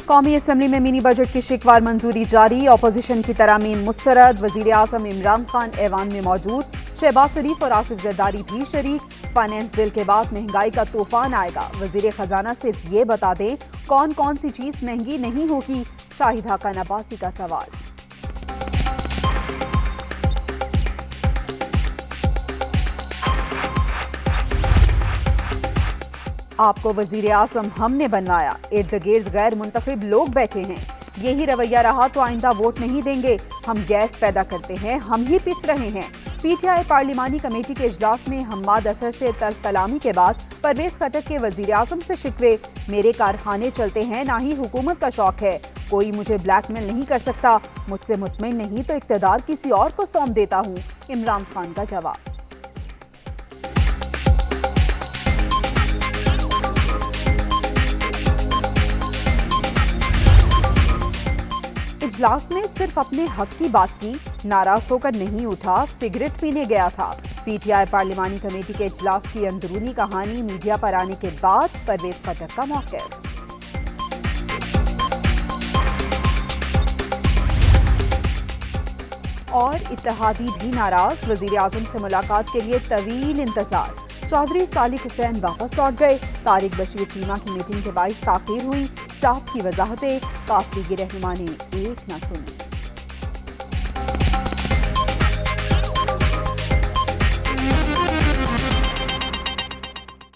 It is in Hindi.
कौमी असम्बली में मिनी बजट की शिकवार मंजूरी जारी। अपोजिशन की तरामीन मुस्तरद। वजीर आजम इमरान खान ऐवान में मौजूद। शहबाज शरीफ और आसिफ जरदारी भी शरीक। फाइनेंस बिल के बाद महंगाई का तूफान आएगा। वजीर खजाना सिर्फ ये बता दें कौन कौन सी चीज महंगी नहीं होगी। शाहिद हाकान अब्बासी का सवाल। आपको वजीर आजम हमने बनवाया, इर्द गिर्द गैर मुंतखब लोग बैठे हैं। यही रवैया रहा तो आइंदा वोट नहीं देंगे। हम गैस पैदा करते हैं, हम ही पिस रहे हैं। पीटीआई पार्लिमानी कमेटी के इजलास में हम्माद असर से तर्क कलामी के बाद परवेज खट्टर के वजीर आजम से शिकवे। मेरे कारखाने चलते हैं, ना ही हुकूमत का शौक है। कोई मुझे ब्लैकमेल नहीं कर सकता। मुझसे मुतमईन नहीं तो इख्तियार किसी और को सौंप देता हूँ। इमरान खान का जवाब। इजलास में सिर्फ अपने हक की बात की, नाराज होकर नहीं उठा, सिगरेट पीने गया था। पीटीआई पार्लिमानी कमेटी के इजलास की अंदरूनी कहानी मीडिया पर आने के बाद परवेज खट्टर का मौक़िफ़। और इत्तेहादी भी नाराज। वजीर आजम से मुलाकात के लिए तवील इंतजार। चौधरी सालिक हुसैन वापस लौट गए। तारिक बशीर चीमा की मीटिंग के बाइस ताखीर हुई। स्टाफ की वजाहतें काफिले की रहनुमा ने एक न सुनी।